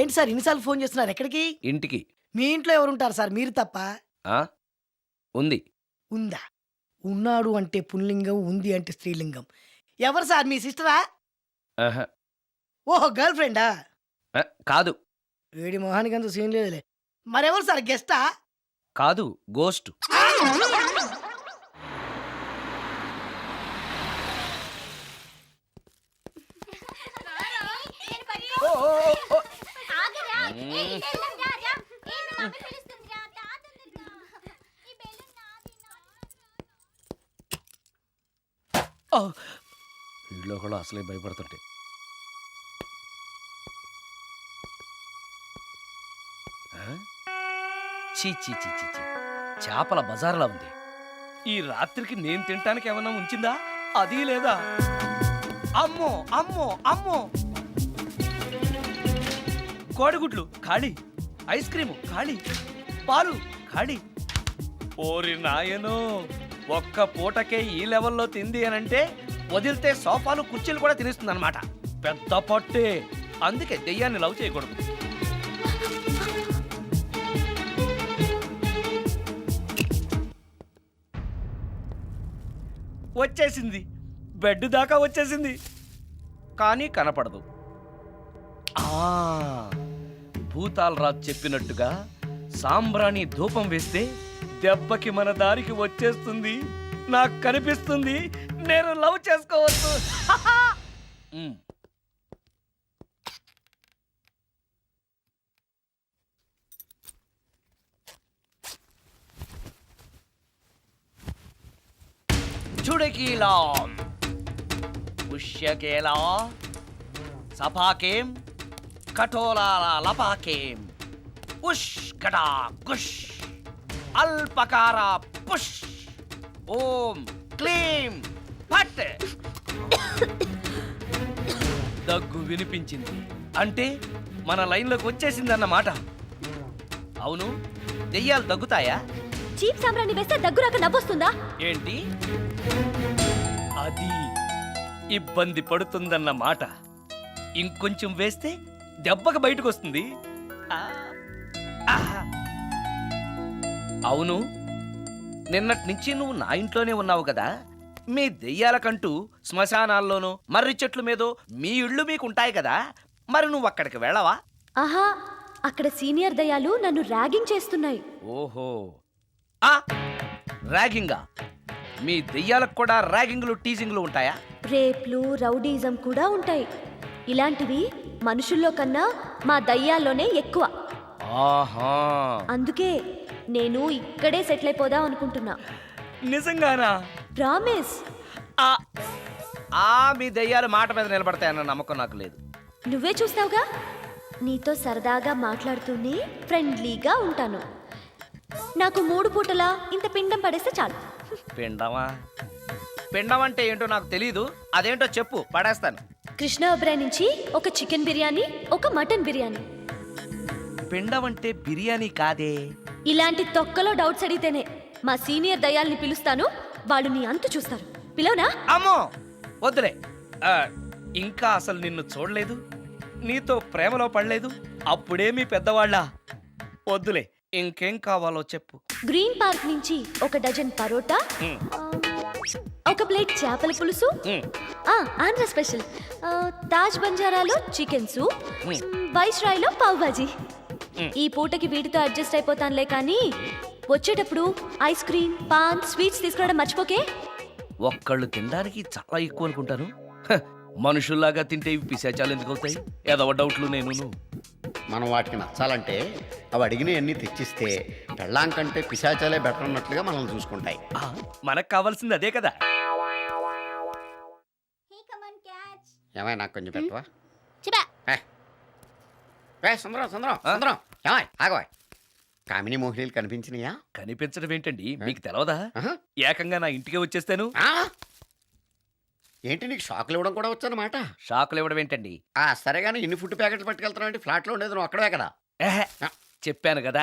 ఏంటి సార్ ఇన్నిసార్లు ఫోన్ చేస్తున్నారు? ఎక్కడికి? ఇంటికి. మీ ఇంట్లో ఎవరుంటారు సార్? మీరు తప్ప. ఆ ఉంది. ఉందా? ఉన్నాడు అంటే పుల్లింగం, ఉంది అంటే స్త్రీలింగం. ఎవరు సార్? మీ సిస్టరా? ఆహా. ఓహో, గర్ల్ ఫ్రెండా? కాదు. వేడి మొహానికి అంత సీన్ లేదులే. మరెవరు సార్? గెస్టా? కాదు, గోస్ట్. వీళ్ళు కూడా అసలే భయపడుతుంటే. చీ చీ చీ చీ చీ, చేపల బజార్లా ఉంది. ఈ రాత్రికి నేను తినటానికి ఏమన్నా ఉంచిందా? అది లేదా? అమ్మో అమ్మో అమ్మో, కోడిగుడ్లు ఖాళీ, ఐస్ క్రీము ఖాళీ, పాలు ఖాళీ. ఓరి నాయనో, ఒక్క పూటకే ఈ లెవెల్లో తింది అనంటే వదిలితే సోఫాలు కుర్చీలు కూడా తినేస్తుందన్నమాట. పెద్ద పట్టే. అందుకే దెయ్యాన్ని లవ్ చేయకూడదు. వచ్చేసింది, బెడ్ దాకా వచ్చేసింది, కానీ కనపడదు. భూతాలరాజు చెప్పినట్టుగా సాంబ్రాణి ధూపం వేస్తే దెబ్బకి మన దారికి వచ్చేస్తుంది. నాకు కనిపిస్తుంది, నేను లవ్ చేసుకోవచ్చు. చుడకీలా పుష్యకేలా సపాకేం కఠోలాల లపాకేం ఉష్ కటా కుష్ అల్పకార పుష్ ఓం క్లీం ఫట్. దగ్గు వినిపించింది అంటే మన లైన్లోకి వచ్చేసిందన్నమాట. అవును, దెయ్యాలు దగ్గుతాయా? చీప్ సాంబ్రాణి వేస్తే దగ్గురాక నవ్వొస్తుందా? ఏంటి అది? ఇబ్బంది పడుతుందన్న మాట. ఇంకొంచెం వేస్తే దెబ్బకి బయటకు వస్తుంది. అవును, నిన్నటి నుంచి నువ్వు నా ఇంట్లోనే ఉన్నావు కదా. మీ దెయ్యాలకంటూ శ్మశానాల్లోనూ మర్రి చెట్ల మీదో మీ ఇళ్ళు మీకుంటాయి కదా, మరి నువ్వు అక్కడికి వెళ్ళవా? ఆహా, అక్కడ సీనియర్ దయ్యాలు నన్ను ర్యాగింగ్ చేస్తున్నాయి. ఓహో, ర్యాగింగా? మీ దెయ్యాలకు కూడా ర్యాగింగ్లు టీజింగ్లు ఉంటాయా? రేప్లు, రౌడీజం కూడా ఉంటాయి. ఇలాంటివి మనుషుల్లో కన్నా మా దయ్యాల్లోనే ఎక్కువ. ఆహా, అందుకే నేను ఇక్కడే సెటిల్ అయిపోదాం అనుకుంటున్నా. నిజంగానా? ప్రామిస్. మీ దెయ్యాలు మాట మీద నిలబడతాయన్న నమ్మకం నాకు లేదు. నువ్వే చూస్తావుగా, నీతో సరదాగా మాట్లాడుతూనే ఫ్రెండ్లీగా ఉంటాను. నాకు 3 పూటలా ఇంత పిండం పడేస్తే చాలు. పిండమా? పిండం అంటే ఏంటో నాకు తెలీదు, అదేంటో చెప్పు, పడేస్తాను. కృష్ణ ఒబ్రాయ్ నుంచి ఒక చికెన్ బిర్యానీ, ఒక మటన్ బిర్యానీ. పిండం అంటే బిర్యానీ కాదే. ఇలాంటి తొక్కలో డౌట్స్ అడిగితేనే మా సీనియర్ దయ్యాల్ని పిలుస్తాను, వాళ్ళు నీ అంతు చూస్తారు. పిలవనా? అమ్మో వద్దులే. ఇంకా అసలు నిన్ను చూడలేదు, నీతో ప్రేమలో పడలేదు, అప్పుడే మీ పెద్దవాళ్ళ. వద్దులే, ఇంకేం కావాలో చెప్పు. గ్రీన్ పార్క్ నుంచి ఒక డజన్ పరోటా, ఒక ప్లేట్ చేపల పులుసు, ఆంధ్ర స్పెషల్ తాజ్ బంజారాలో చికెన్ సూప్, వైస్రాయ్లో పావ్ భాజీ. ఈ పూటకి వీటితో అడ్జస్ట్ అయిపోతానులే, కానీ వచ్చేటప్పుడు ఐస్ క్రీమ్, పాన్, స్వీట్స్ తీసుకురావడం మర్చిపోకే. ఒక్కళ్ళు తినడానికి చాలా ఎక్కువ అనుకుంటాను. మనుషుల్లాగా తింటే ఇవి పిశాచాలు ఎందుకు అవుతాయి? ఏదో డౌట్లు నేను. మనం వాటికి నచ్చాలంటే అవి అడిగినవన్నీ తెచ్చిస్తే పెళ్ళాం కంటే పిశాచాలే బెటర్ అన్నట్లుగా మనల్ని చూసుకుంటాయి. మనకు కావాల్సింది అదే కదా. ఏమై నాకు కొంచెం పెట్టవా? సుందరం సుందరం సుందరం, ఏమై ఆగవా? కామిని మోహినీలు కనిపించినాయా? కనిపించడం ఏంటండి, మీకు తెలవదా? ఏకంగా నా ఇంటికే వచ్చేస్తాను. ఏంటి, నీకు షాకులు ఇవ్వడం కూడా వచ్చానమాట? షాకులు ఇవ్వడం ఏంటండి? సరేగాని ఇన్ని ఫుడ్ ప్యాకెట్లు పట్టుకెళ్తున్నావు అంటే ఫ్లాట్ లో ఉండేది నువ్వు అక్కడే కదా. చెప్పాను కదా,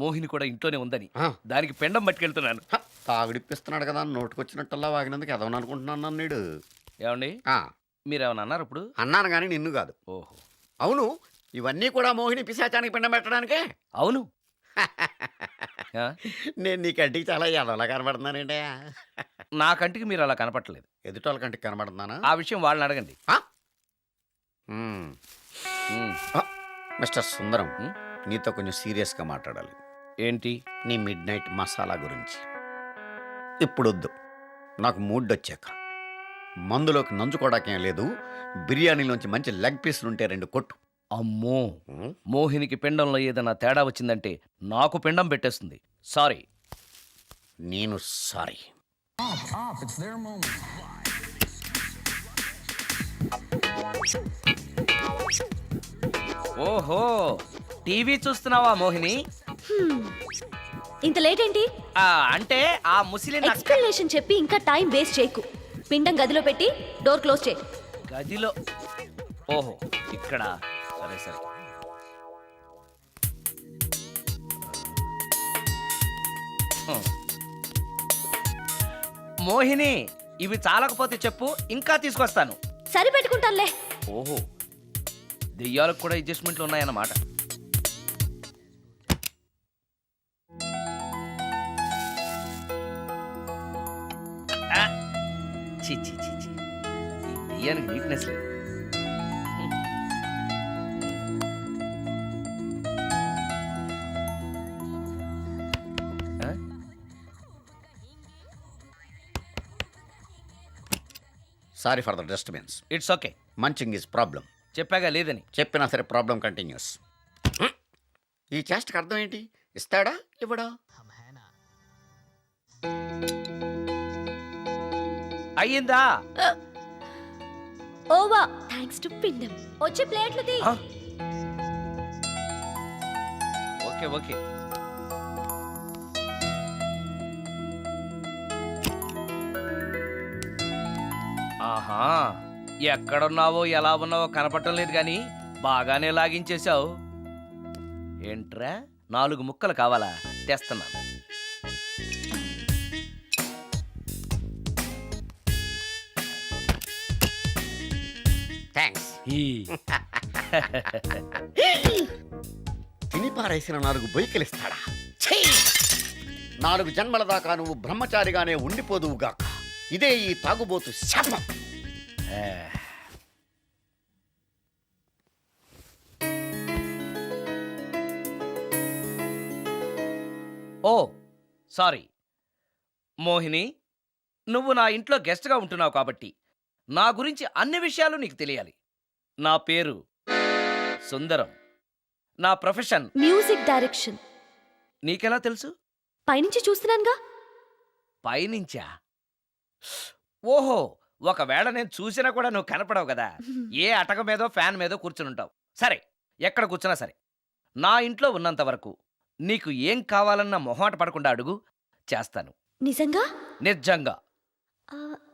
మోహిని కూడా ఇంట్లోనే ఉందని. దానికి పెండం పట్టుకెళ్తున్నాను. తాగుడిప్పిస్తున్నాడు కదా, నోటుకొచ్చినట్టల్లా వాగినందుకు ఎదవని అనుకుంటున్నాను నీడు. ఏమండి, మీరేమన్నా అన్నారు ఇప్పుడు? అన్నాను కానీ నిన్ను కాదు. ఓహో, అవును, ఇవన్నీ కూడా మోహిని పిశాచానికి పిండం పెట్టడానికే. అవును. ఆ? నేను నీ కంటికి చాలా ఎదవలా కనబడుతున్నానండి. నా కంటికి మీరు అలా కనపట్టలేదు. ఎదుటోళ్ళ కంటికి కనబడుతున్నానా? ఆ విషయం వాళ్ళని అడగండి. మ్మ్. ఉమ్, మిస్టర్ సుందరం, మ్మ్? నీతో కొంచెం సీరియస్గా మాట్లాడాలి. ఏంటి? నీ మిడ్ నైట్ మసాలా గురించి. ఇప్పుడొద్దు, నాకు మూడ్ వచ్చాక. మందులోకి నంచుకోవడాకేం లేదు. బిర్యానీలోంచి మంచి లెగ్ పీసులు ఉంటే 2 కొట్టు. అమ్మో, మ్మ్? మోహినికి పిండంలో ఏదైనా తేడా వచ్చిందంటే నాకు పిండం పెట్టేస్తుంది. సారీ. నేను సారీ. ఓహో, టీవీ చూస్తున్నావా మోహిని? ఇంత లేట్ ఏంటి? అంటే ఆ ముసిలి ఎక్స్ప్లెనేషన్ చెప్పి ఇంకా టైం వేస్ట్ చేయకు. పిండం గదిలో పెట్టి డోర్ క్లోజ్ చేయి. గదిలో. ఓహో, ఇక్కడ. సరే సరే. మోహిని, ఇవి చాలకపోతే చెప్పు, ఇంకా తీసుకొస్తాను. సరి పెట్టుకుంటానులే. ఓహో, దెయ్యాలకు కూడా అడ్జస్ట్మెంట్లు ఉన్నాయన్నమాట. ఆ, ఛీ ఛీ ఛీ ఛీ. ఈ దెయ్యానికి నీట్నెస్ లేదు. ఆ? Sorry for the disturbance. It's okay. Munching is problem. చెప్పాగా లేదని. చెప్పినా సరే ప్రాబ్లం కంటిన్యూస్. ఈ చేష్టకి అర్థం ఏంటి? ఇస్తాడా ఇవ్వడా? అయ్యిందా? ఓవా, థ్యాంక్స్ టు పిండం. వచ్చే ప్లేట్లు తీ. ఆ? Okay okay. ఆహా, ఎక్కడున్నావో ఎలా ఉన్నావో కనపడటం లేదు కానీ బాగానే లాగించేశావు. ఏంట్రా, 4 ముక్కలు కావాలా? తెస్తున్నాను. థ్యాంక్స్. తిని పారేసిన 4 బొయ్యికలిస్తాడా? 4 జన్మల దాకా నువ్వు బ్రహ్మచారిగానే ఉండిపోదువుగాక. ఇదే ఈ తాగుబోతు శాపం. ఓ సారీ మోహిని, నువ్వు నా ఇంట్లో గెస్ట్గా ఉంటున్నావు కాబట్టి నా గురించి అన్ని విషయాలు నీకు తెలియాలి. నా పేరు సుందరం. నా ప్రొఫెషన్ మ్యూజిక్ డైరెక్షన్. నీకెలా తెలుసు? పైనుంచి చూస్తున్నానుగా. పైనుంచా? ఓహో, ఒకవేళ నేను చూసినా కూడా నువ్వు కనపడవు కదా. ఏ అటక మీదో ఫ్యాన్ మీదో కూర్చునుంటావు. సరే, ఎక్కడ కూర్చున్నా సరే, నా ఇంట్లో ఉన్నంత వరకు నీకు ఏం కావాలన్న మొహాట పడకుండా అడుగు, చేస్తాను. నిజంగా? నిజంగా.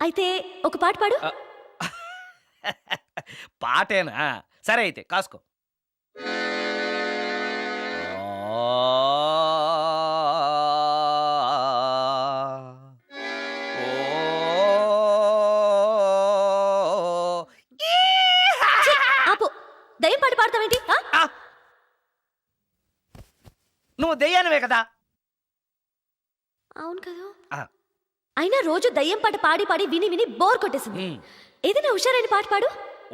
అయితే ఒక పాట పాడు. పాటేనా? సరే అయితే కాసుకో. ఆపు. దయ్యం పాట పాడతావేంటి? నువ్వు దెయ్యానివే కదా. అవును కదా. ఆ. అయినా రోజు దయ్యం పాట పాడి పాడి విని విని బోర్ కొట్టేసింది. ఏదైనా హుషారైన పాట పాడు.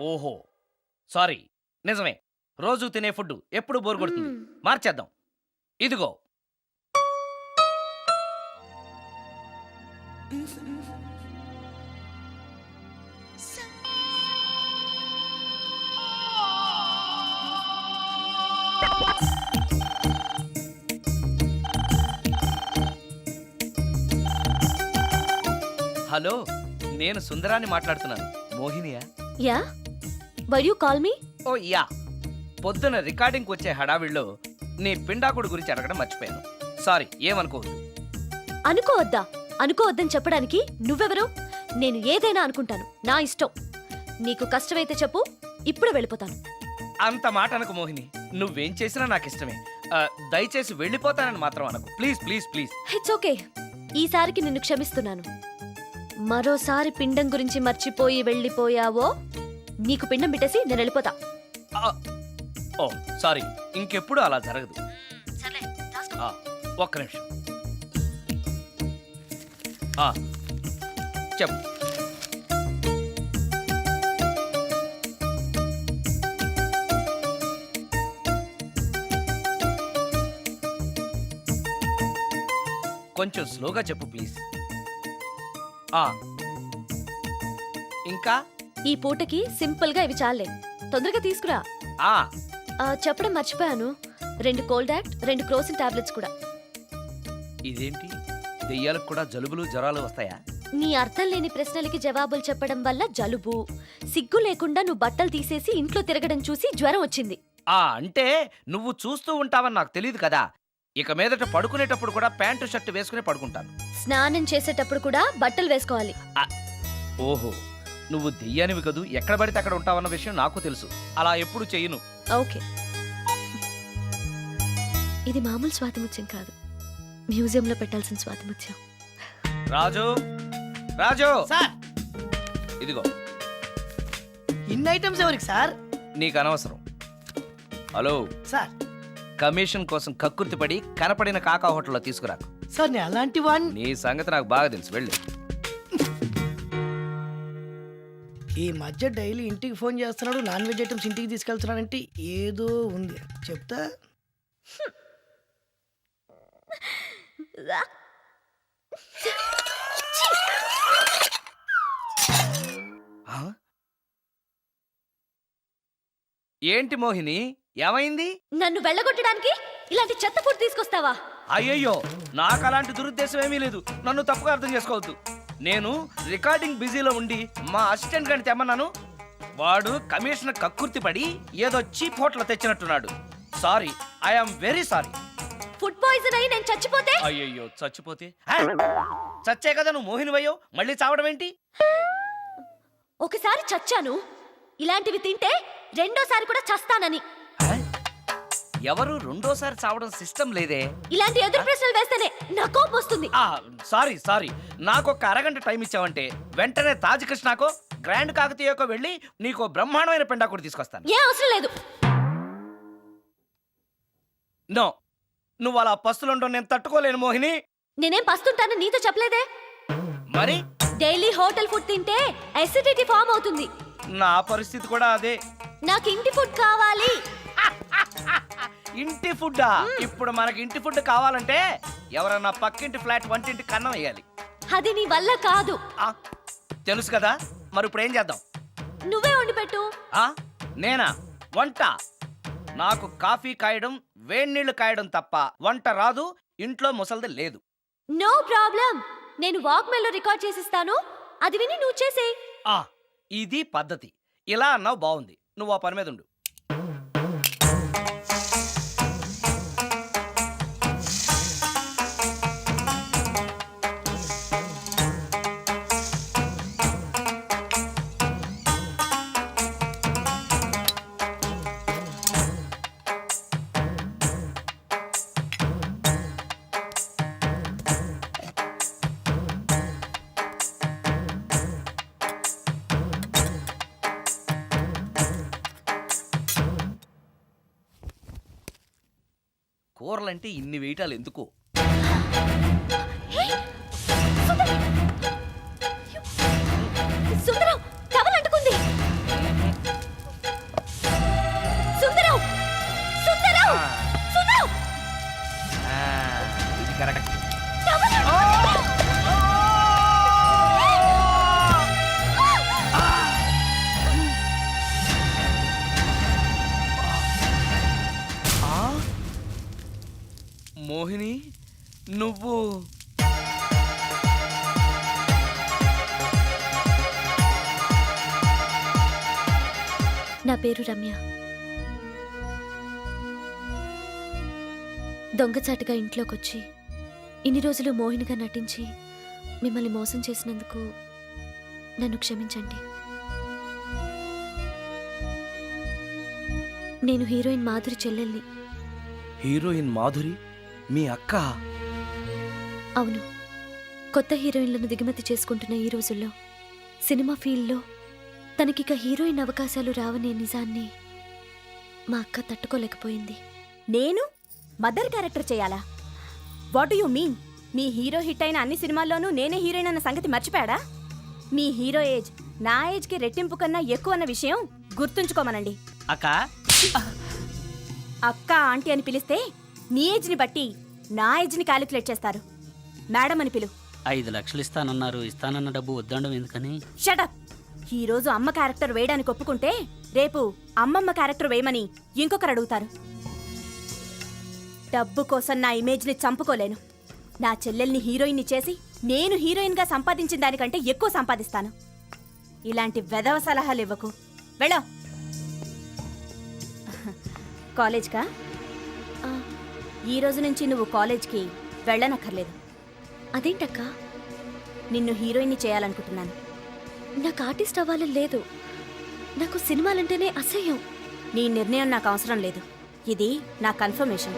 ఓహో సారీ, నిజమే. రోజు తినే ఫుడ్ ఎప్పుడు బోర్ కొడుతుంది. మార్చేద్దాం. ఇదిగో. హలో, నేను సుందరాన్ని మాట్లాడుతున్నాను. మోహినియా? Ya, why you call me? Oh ya, పొద్దున రికార్డింగ్కి వచ్చే హడావిడిలో నీ పిండాకుడు గురించి అడగడం మర్చిపోయాను. సారీ, ఏమనుకోవద్దు. అనుకోవద్దా? అనుకోవద్దని చెప్పడానికి నువ్వెవరు? నేను ఏదైనా అనుకుంటాను, నా ఇష్టం. నీకు కష్టమైతే చెప్పు, ఇప్పుడు వెళ్ళిపోతాను. అంత మాట అనకు మోహిని. నువ్వేం చేసినా నాకు ఇష్టమే. దయచేసి వెళ్ళిపోతానని మాత్రం అనకు. Please please please. It's okay, ఈసారికి నిన్ను క్షమిస్తున్నాను. మరోసారి పిండం గురించి మర్చిపోయి వెళ్ళిపోయావో నీకు పిండం పెట్టేసి నేను వెళ్ళిపోతా. ఓ సారీ, ఇంకెప్పుడు అలా జరగదు. సర్లే రాసుకో. ఆ, ఒక్క నిమిషం. ఆ, చెప్పు. కొంచెం స్లోగా చెప్పు ప్లీజ్. ఆ, ఇంకా ఈ పూటకి సింపుల్ గా ఇవి చాలే, తొందరగా తీసుకురా. ఆ చెప్పడం మర్చిపోయాను, 2 కోల్డ్ యాక్ట్ 2 క్రోసిన్ టాబ్లెట్స్ కూడా. ఇదేంటి, దెయ్యాలకు కూడా జలుబులు జ్వరాలు వస్తాయా? నీ అర్థం లేని ప్రశ్నలకి జవాబులు చెప్పడం వల్ల జలుబు, సిగ్గు లేకుండా నువ్వు బట్టలు తీసేసి ఇంట్లో తిరగడం చూసి జ్వరం వచ్చింది. అంటే నువ్వు చూస్తూ ఉంటావని నాకు తెలియదు కదా. ఇక మీదట పడుకునేటప్పుడు కూడా ప్యాంటు షర్ట్ వేసుకుని పడుకుంటాను. స్నానం చేసేటప్పుడు కూడా బట్టలు వేసుకోవాలి. ఓహో, నువ్వు దెయ్యానివి కదూ, ఎక్కడ పడితే అక్కడ ఉంటావన్న విషయం నాకు తెలుసు. అలా ఎప్పుడు చెయ్యను. ఓకే, ఇది మామూలు స్వాతిముత్యం కాదు, మ్యూజియంలో పెట్టాల్సిన స్వాతిముత్యం. రాజు, రాజు, సార్ ఇదిగో ఇన్ని ఐటమ్స్ ఎవరికి సార్? నీకు అనవసరం. హలో సార్ కమిషన్ కోసం కక్కుర్తిపడి కనపడిన కాకా హోటల్లో తీసుకురాకు. సార్ నేను అలాంటి వాడిని. నీ సంగతి నాకు బాగా తెలుసు, వెళ్ళు. ఈ మధ్య డైలీ ఇంటికి ఫోన్ చేస్తున్నాడు, నాన్ వెజ్ ఐటమ్స్ ఇంటికి తీసుకెళ్తున్నాడంటే ఏదో ఉంది. చెప్తా. ఆ? ఏంటి మోహిని, ఏమైంది? నన్ను వెళ్ళగొట్టడానికి ఇలాంటి చెత్త ఫుడ్ తీసుకొస్తావా? అయ్యయ్యో, నాకు అలాంటి దురుద్దేశం ఏమీ లేదు. నన్ను తప్పుగా అర్థం చేసుకోవద్దు. నేను రికార్డింగ్ బిజీలో ఉండి మా అసిస్టెంట్ గారిని తెమ్మన్నాను. వాడు కమిషనర్ కక్కుర్తి పడి ఏదో చీప్ హోటల్ తెచ్చినట్టున్నాడు. Sorry, I'm very sorry. Food poison అయి నేను చచ్చిపోతే? అయ్యయ్యో, చచ్చిపోతే? చచ్చే కదా నువ్వు మోహినివయ్యో, మళ్ళీ చావడం ఏంటి? ఒకసారి చచ్చాను, ఇలాంటివి తింటే రెండోసారి కూడా చస్తానని. ఎవరు రెండోసారి చావడం సిస్టం లేదే. ఇలాంటి ఎదురు ప్రశ్నలు వేస్తేనే నా కోపం వస్తుంది. సారీ, నాకు ఒక అరగంట టైం ఇచ్చావంటే వెంటనే తాజ్ కృష్ణాకో గ్రాండ్ కాకతీయకో వెళ్ళి నీకు బ్రహ్మాండమైన పెండా కూడా తీసుకొస్తాను. ఏ అవసరం లేదు. నో, నువ్వు అలా పస్తులుండవు, నేను తట్టుకోలేను మోహిని. నేనేం పస్తుంటానని నీతో చెప్పలేదే. మరి డైలీ హోటల్ ఫుడ్ తింటే అసిడిటీ ఫామ్ అవుతుంది. నా పరిస్థితి కూడా అదే. నాకు ఇంటి ఫుడ్ కావాలి. ఇంటి ఫుడ్డా? ఇప్పుడు మనకి ఇంటి ఫుడ్ కావాలంటే ఎవరన్నా పక్కింటి ఫ్లాట్ వంటింటి కన్నం వేయాలి. అది నీ వల్ల కాదు. తెలుసు కదా, మరి ఇప్పుడు ఏం చేద్దాం? నువ్వే వండి పెట్టు. నేనా వంట? నాకు కాఫీ కాయడం, వేడి నీళ్లు కాయడం తప్ప వంట రాదు. ఇంట్లో ముసల్ది లేదు. నో ప్రాబ్లం, నేను వాక్మెన్ లో రికార్డ్ చేసిస్తాను, అది విని నువ్వు చేసేయ్. ఇది పద్ధతి. ఇలా అన్నావు, బాగుంది. నువ్వు ఆ పని మీద ఉండు. కూరలంటే ఇన్ని వేయటాలు ఎందుకు? సుందరం, టవల్ అంటుకుంది. సుందరం, సుందరం, సుందరం, ఇది కరెక్ట్. టవల్ మోహిని, నువ్వు నా పేరు రమ్య. దొంగచాటుగా ఇంట్లోకొచ్చి ఇన్ని రోజులు మోహినిగా నటించి మిమ్మల్ని మోసం చేసినందుకు నన్ను క్షమించండి. నేను హీరోయిన్ మాధురి చెల్లెల్ని. హీరోయిన్ మాధురి మీ అక్క? అవును, కొత్త హీరోయిన్లను దిగుమతి చేసుకుంటున్న ఈ రోజుల్లో సినిమా ఫీల్డ్లో తనకిక హీరోయిన్ అవకాశాలు రావనే నిజాన్ని మా అక్క తట్టుకోలేకపోయింది. నేను మదర్ క్యారెక్టర్ చేయాలా? What you mean? Me hero hit అయిన అన్ని సినిమాల్లోనూ నేనే హీరోయిన్ అన్న సంగతి మర్చిపోయాడా? మీ హీరో ఏజ్ నా ఏజ్కి రెట్టింపు కన్నా ఎక్కువ అన్న విషయం గుర్తుంచుకోమనండి. అక్క అక్క ఆంటీ అని పిలిస్తే నీ ఏజ్ని బట్టి నా ఏజ్ని క్యాలిక్యులేట్ చేస్తారు. మేడం అని పిలు. 5 లక్షలు ఇస్తానన్నారు. ఇస్తానన్న డబ్బు వద్దండం ఎందుకని? షటప్. ఈ రోజు అమ్మ క్యారెక్టర్ వేయడానికి ఒప్పుకుంటే రేపు అమ్మమ్మ క్యారెక్టర్ వేయమని ఇంకొకరు అడుగుతారు. డబ్బు కోసం నా ఇమేజ్ని చంపుకోలేను. నా చెల్లెల్ని హీరోయిన్ని చేసి నేను హీరోయిన్గా సంపాదించిన దానికంటే ఎక్కువ సంపాదిస్తాను. ఇలాంటి వెధవ సలహాలు ఇవ్వకు. వెళ్ళో. కాలేజ్కా? ఆ, ఈ రోజు నుంచి నువ్వు కాలేజ్కి వెళ్ళనక్కర్లేదు. అదేంటక్క? నిన్ను హీరోయిన్ని చేయాలనుకుంటున్నాను. నాకు ఆర్టిస్ట్ అవ్వాలని లేదు. నాకు సినిమాలంటేనే అసహ్యం. నీ నిర్ణయం నాకు అవసరం లేదు. ఇది నా కన్ఫర్మేషన్.